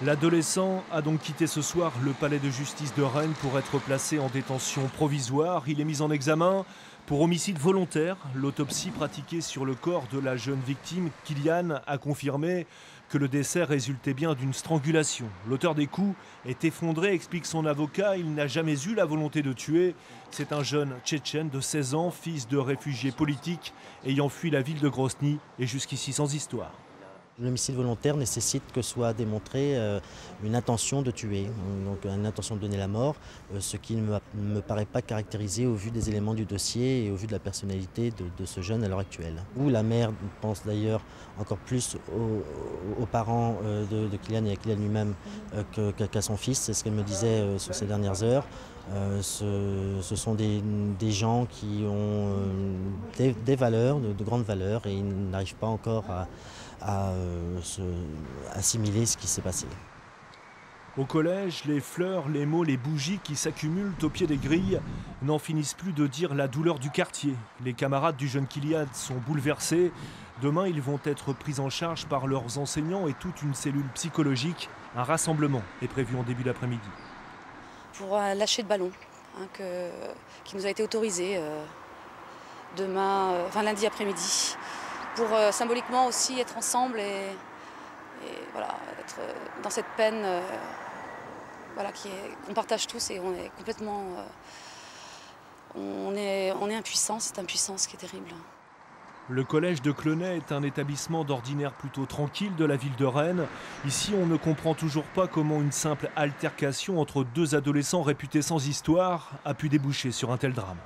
L'adolescent a donc quitté ce soir le palais de justice de Rennes pour être placé en détention provisoire. Il est mis en examen pour homicide volontaire. L'autopsie pratiquée sur le corps de la jeune victime, Kylian, a confirmé que le décès résultait bien d'une strangulation. L'auteur des coups est effondré, explique son avocat. Il n'a jamais eu la volonté de tuer. C'est un jeune tchétchène de 16 ans, fils de réfugiés politiques, ayant fui la ville de Grozny et jusqu'ici sans histoire. L'homicide volontaire nécessite que soit démontrée une intention de tuer, donc une intention de donner la mort, ce qui ne me paraît pas caractérisé au vu des éléments du dossier et au vu de la personnalité de ce jeune à l'heure actuelle. Où la mère pense d'ailleurs encore plus aux parents de Kylian et à Kylian lui-même qu'à son fils, c'est ce qu'elle me disait sur ces dernières heures. Ce sont des gens qui ont des valeurs, de grandes valeurs, et ils n'arrivent pas encore à assimiler ce qui s'est passé. Au collège, les fleurs, les mots, les bougies qui s'accumulent au pied des grilles n'en finissent plus de dire la douleur du quartier. Les camarades du jeune Kylian sont bouleversés. Demain, ils vont être pris en charge par leurs enseignants et toute une cellule psychologique. Un rassemblement est prévu en début d'après-midi. Pour un lâcher de ballon qui nous a été autorisé lundi après-midi. Pour symboliquement aussi être ensemble et voilà, être dans cette peine voilà, qu'on partage tous, et on est complètement on est impuissants, cette impuissance qui est terrible. Le collège de Clenay est un établissement d'ordinaire plutôt tranquille de la ville de Rennes. Ici, on ne comprend toujours pas comment une simple altercation entre deux adolescents réputés sans histoire a pu déboucher sur un tel drame.